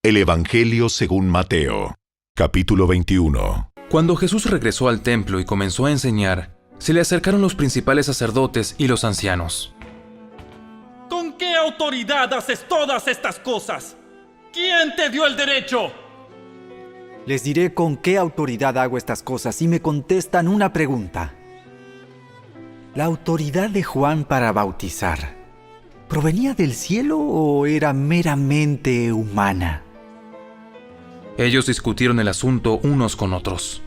El Evangelio según Mateo, capítulo 21. Cuando Jesús regresó al templo y comenzó a enseñar, se le acercaron los principales sacerdotes y los ancianos. ¿Con qué autoridad haces todas estas cosas? ¿Quién te dio el derecho? Les diré con qué autoridad hago estas cosas si me contestan una pregunta. ¿La autoridad de Juan para bautizar provenía del cielo o era meramente humana? Ellos discutieron el asunto unos con otros.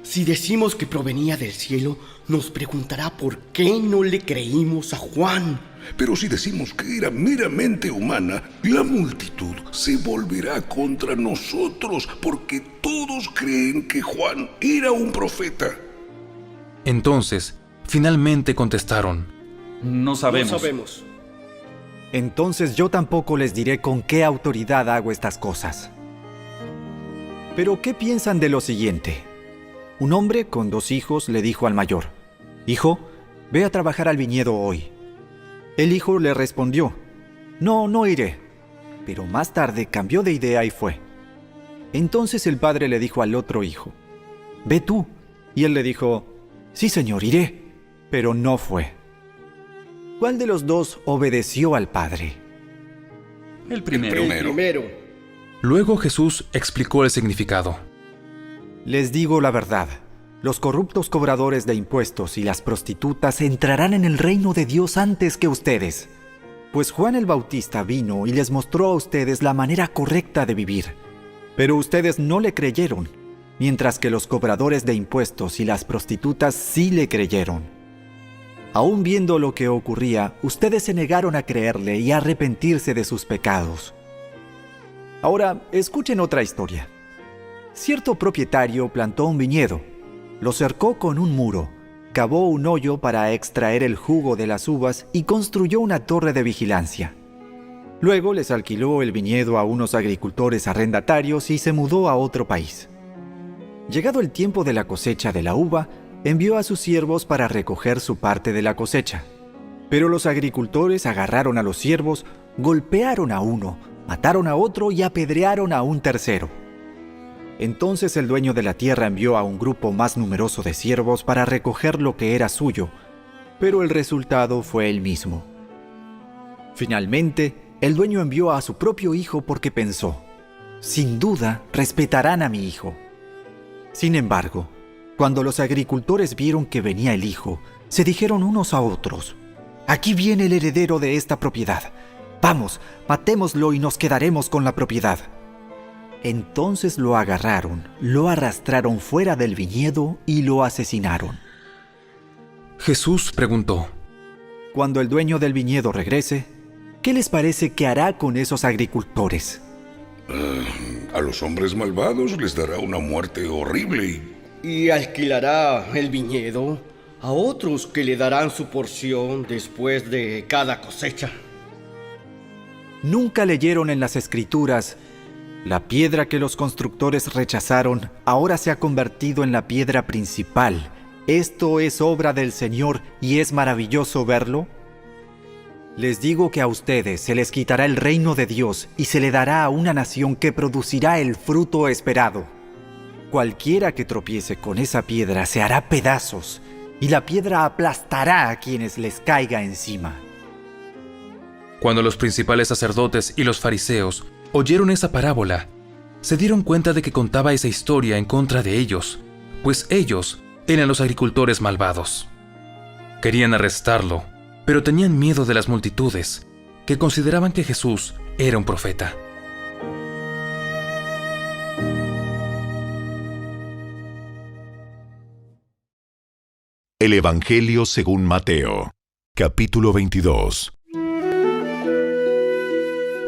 Si decimos que provenía del cielo, nos preguntará por qué no le creímos a Juan. Pero si decimos que era meramente humana, la multitud se volverá contra nosotros porque todos creen que Juan era un profeta. Entonces, finalmente contestaron: No sabemos. No sabemos. Entonces yo tampoco les diré con qué autoridad hago estas cosas. Pero ¿qué piensan de lo siguiente? Un hombre con 2 hijos le dijo al mayor: «Hijo, ve a trabajar al viñedo hoy». El hijo le respondió: «No iré». Pero más tarde cambió de idea y fue. Entonces el padre le dijo al otro hijo: «Ve tú». Y él le dijo: «Sí, señor, iré». Pero no fue. ¿Cuál de los dos obedeció al padre? El primero. El primero. Luego Jesús explicó el significado. Les digo la verdad, los corruptos cobradores de impuestos y las prostitutas entrarán en el reino de Dios antes que ustedes. Pues Juan el Bautista vino y les mostró a ustedes la manera correcta de vivir. Pero ustedes no le creyeron, mientras que los cobradores de impuestos y las prostitutas sí le creyeron. Aún viendo lo que ocurría, ustedes se negaron a creerle y a arrepentirse de sus pecados. Ahora, escuchen otra historia. Cierto propietario plantó un viñedo, lo cercó con un muro, cavó un hoyo para extraer el jugo de las uvas y construyó una torre de vigilancia. Luego les alquiló el viñedo a unos agricultores arrendatarios y se mudó a otro país. Llegado el tiempo de la cosecha de la uva, envió a sus siervos para recoger su parte de la cosecha. Pero los agricultores agarraron a los siervos, golpearon a uno, mataron a otro y apedrearon a un tercero. Entonces el dueño de la tierra envió a un grupo más numeroso de siervos para recoger lo que era suyo, pero el resultado fue el mismo. Finalmente, el dueño envió a su propio hijo porque pensó: sin duda respetarán a mi hijo. Sin embargo, cuando los agricultores vieron que venía el hijo, se dijeron unos a otros: aquí viene el heredero de esta propiedad. Vamos, matémoslo y nos quedaremos con la propiedad. Entonces lo agarraron, lo arrastraron fuera del viñedo y lo asesinaron. Jesús preguntó: Cuando el dueño del viñedo regrese, ¿qué les parece que hará con esos agricultores? A los hombres malvados les dará una muerte horrible Y alquilará el viñedo a otros que le darán su porción después de cada cosecha. ¿Nunca leyeron en las Escrituras: la piedra que los constructores rechazaron ahora se ha convertido en la piedra principal? Esto es obra del Señor y es maravilloso verlo. Les digo que a ustedes se les quitará el reino de Dios y se le dará a una nación que producirá el fruto esperado. Cualquiera que tropiece con esa piedra se hará pedazos y la piedra aplastará a quienes les caiga encima. Cuando los principales sacerdotes y los fariseos oyeron esa parábola, se dieron cuenta de que contaba esa historia en contra de ellos, pues ellos eran los agricultores malvados. Querían arrestarlo, pero tenían miedo de las multitudes, que consideraban que Jesús era un profeta. El Evangelio según Mateo, capítulo 22.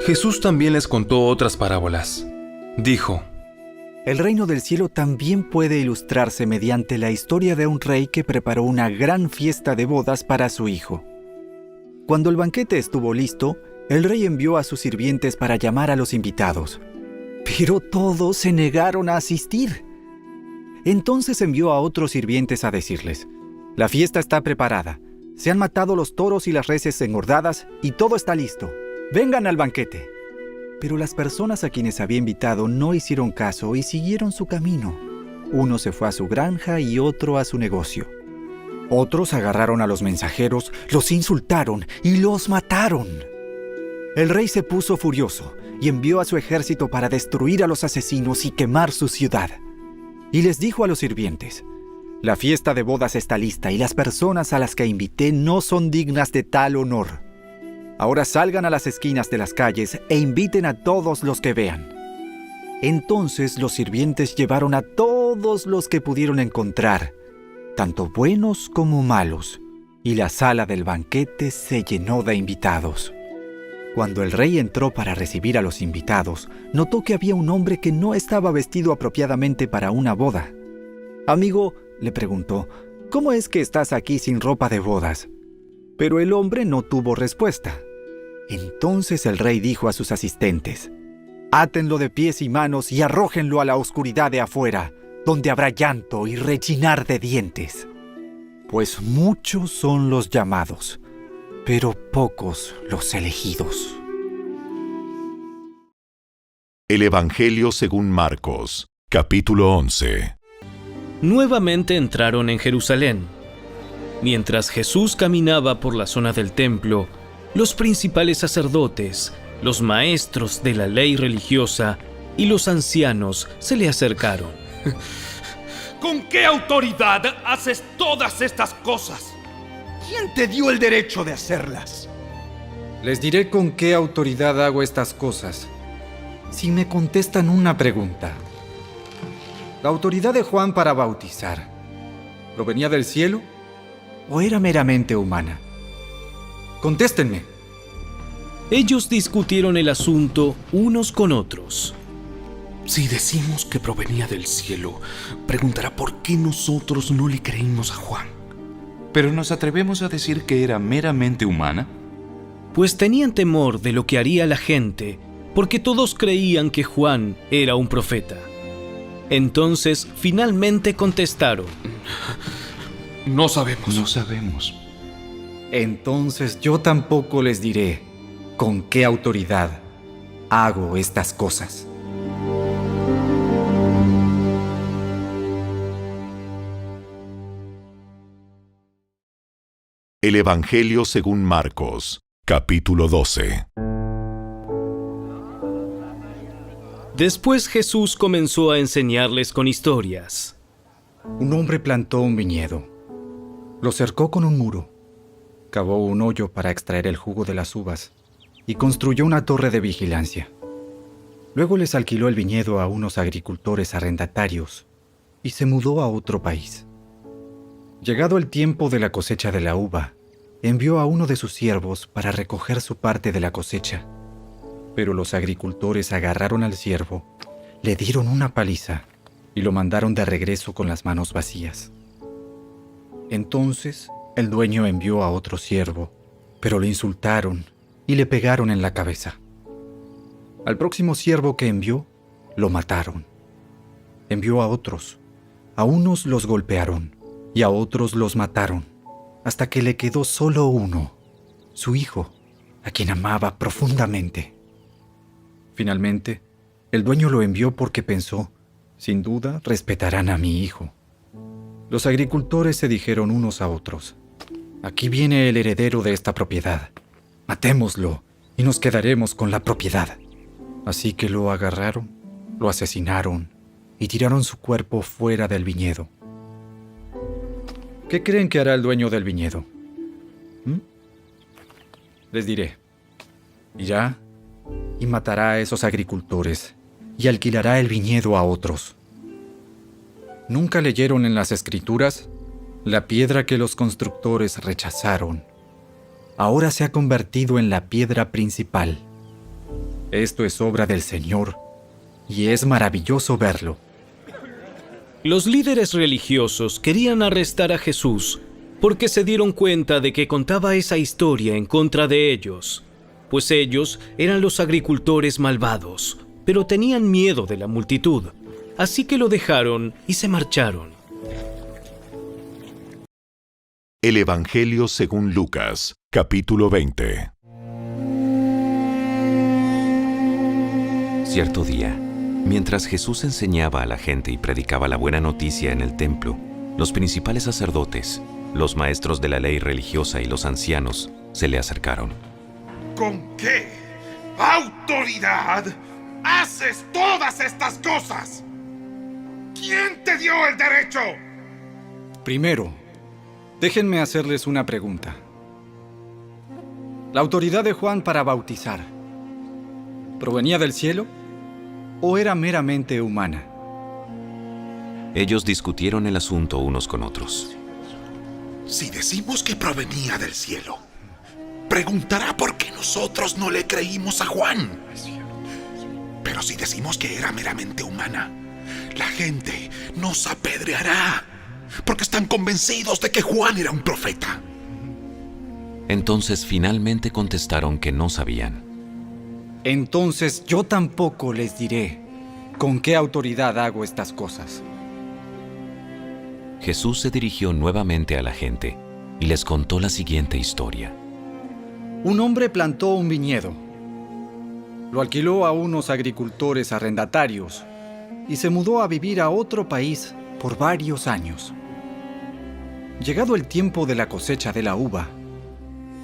Jesús también les contó otras parábolas. Dijo: El reino del cielo también puede ilustrarse mediante la historia de un rey que preparó una gran fiesta de bodas para su hijo. Cuando el banquete estuvo listo, el rey envió a sus sirvientes para llamar a los invitados. Pero todos se negaron a asistir. Entonces envió a otros sirvientes a decirles: la fiesta está preparada, se han matado los toros y las reses engordadas y todo está listo. Vengan al banquete. Pero las personas a quienes había invitado no hicieron caso y siguieron su camino. Uno se fue a su granja y otro a su negocio. Otros agarraron a los mensajeros, los insultaron y los mataron. El rey se puso furioso y envió a su ejército para destruir a los asesinos y quemar su ciudad. Y les dijo a los sirvientes: la fiesta de bodas está lista y las personas a las que invité no son dignas de tal honor. Ahora salgan a las esquinas de las calles e inviten a todos los que vean. Entonces los sirvientes llevaron a todos los que pudieron encontrar, tanto buenos como malos, y la sala del banquete se llenó de invitados. Cuando el rey entró para recibir a los invitados, notó que había un hombre que no estaba vestido apropiadamente para una boda. «Amigo», le preguntó, «¿cómo es que estás aquí sin ropa de bodas?» Pero el hombre no tuvo respuesta. Entonces el rey dijo a sus asistentes: «Átenlo de pies y manos y arrójenlo a la oscuridad de afuera, donde habrá llanto y rechinar de dientes. Pues muchos son los llamados, pero pocos los elegidos». El Evangelio según Marcos, capítulo 11. Nuevamente entraron en Jerusalén. Mientras Jesús caminaba por la zona del templo, los principales sacerdotes, los maestros de la ley religiosa y los ancianos se le acercaron. ¿Con qué autoridad haces todas estas cosas? ¿Quién te dio el derecho de hacerlas? Les diré con qué autoridad hago estas cosas, si me contestan una pregunta. ¿La autoridad de Juan para bautizar provenía del cielo o era meramente humana? Contéstenme. Ellos discutieron el asunto unos con otros. Si decimos que provenía del cielo, preguntará por qué nosotros no le creímos a Juan. ¿Pero nos atrevemos a decir que era meramente humana? Pues tenían temor de lo que haría la gente, porque todos creían que Juan era un profeta. Entonces, finalmente contestaron: No sabemos. No sabemos. Entonces yo tampoco les diré con qué autoridad hago estas cosas. El Evangelio según Marcos, capítulo 12. Después Jesús comenzó a enseñarles con historias. Un hombre plantó un viñedo, lo cercó con un muro, cavó un hoyo para extraer el jugo de las uvas y construyó una torre de vigilancia. Luego les alquiló el viñedo a unos agricultores arrendatarios y se mudó a otro país. Llegado el tiempo de la cosecha de la uva, envió a uno de sus siervos para recoger su parte de la cosecha. Pero los agricultores agarraron al siervo, le dieron una paliza y lo mandaron de regreso con las manos vacías. Entonces el dueño envió a otro siervo, pero lo insultaron y le pegaron en la cabeza. Al próximo siervo que envió, lo mataron. Envió a otros. A unos los golpearon y a otros los mataron, hasta que le quedó solo uno, su hijo, a quien amaba profundamente. Finalmente, el dueño lo envió porque pensó: sin duda respetarán a mi hijo. Los agricultores se dijeron unos a otros: aquí viene el heredero de esta propiedad. Matémoslo y nos quedaremos con la propiedad. Así que lo agarraron, lo asesinaron y tiraron su cuerpo fuera del viñedo. ¿Qué creen que hará el dueño del viñedo? Les diré: irá y matará a esos agricultores y alquilará el viñedo a otros. ¿Nunca leyeron en las Escrituras? La piedra que los constructores rechazaron ahora se ha convertido en la piedra principal. Esto es obra del Señor y es maravilloso verlo. Los líderes religiosos querían arrestar a Jesús porque se dieron cuenta de que contaba esa historia en contra de ellos, pues ellos eran los agricultores malvados, pero tenían miedo de la multitud, así que lo dejaron y se marcharon. El Evangelio según Lucas, capítulo 20. Cierto día, mientras Jesús enseñaba a la gente y predicaba la buena noticia en el templo, los principales sacerdotes, los maestros de la ley religiosa y los ancianos se le acercaron. ¿Con qué autoridad haces todas estas cosas? ¿Quién te dio el derecho? Primero, déjenme hacerles una pregunta. ¿La autoridad de Juan para bautizar provenía del cielo o era meramente humana? Ellos discutieron el asunto unos con otros. Si decimos que provenía del cielo, preguntará por qué nosotros no le creímos a Juan. Pero si decimos que era meramente humana, la gente nos apedreará, porque están convencidos de que Juan era un profeta. Entonces finalmente contestaron que no sabían. Entonces yo tampoco les diré con qué autoridad hago estas cosas. Jesús se dirigió nuevamente a la gente y les contó la siguiente historia. Un hombre plantó un viñedo, lo alquiló a unos agricultores arrendatarios y se mudó a vivir a otro país por varios años. Llegado el tiempo de la cosecha de la uva,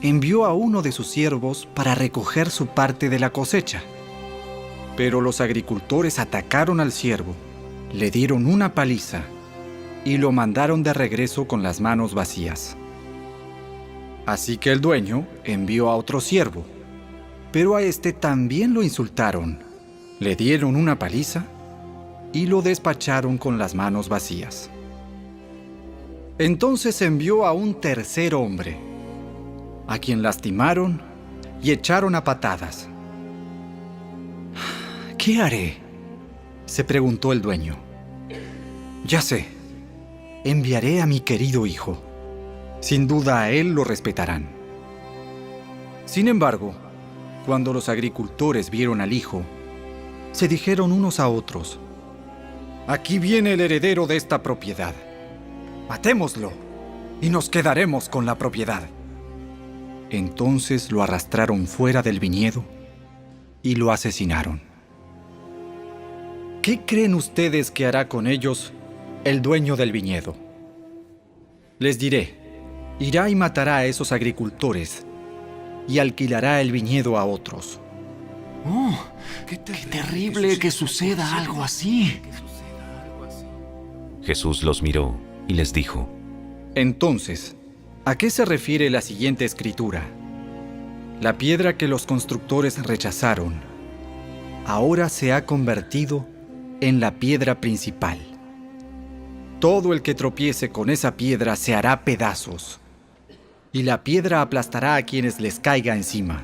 envió a uno de sus siervos para recoger su parte de la cosecha. Pero los agricultores atacaron al siervo, le dieron una paliza y lo mandaron de regreso con las manos vacías. Así que el dueño envió a otro siervo, pero a este también lo insultaron, le dieron una paliza y lo despacharon con las manos vacías. Entonces envió a un tercer hombre, a quien lastimaron y echaron a patadas. ¿Qué haré?, se preguntó el dueño. Ya sé, enviaré a mi querido hijo. Sin duda a él lo respetarán. Sin embargo, cuando los agricultores vieron al hijo, se dijeron unos a otros: aquí viene el heredero de esta propiedad. Matémoslo y nos quedaremos con la propiedad. Entonces lo arrastraron fuera del viñedo y lo asesinaron. ¿Qué creen ustedes que hará con ellos el dueño del viñedo? Les diré, irá y matará a esos agricultores y alquilará el viñedo a otros. ¡Oh! ¡Qué terrible que suceda algo así! Jesús los miró y les dijo: Entonces, ¿a qué se refiere la siguiente escritura? La piedra que los constructores rechazaron, ahora se ha convertido en la piedra principal. Todo el que tropiece con esa piedra se hará pedazos, y la piedra aplastará a quienes les caiga encima.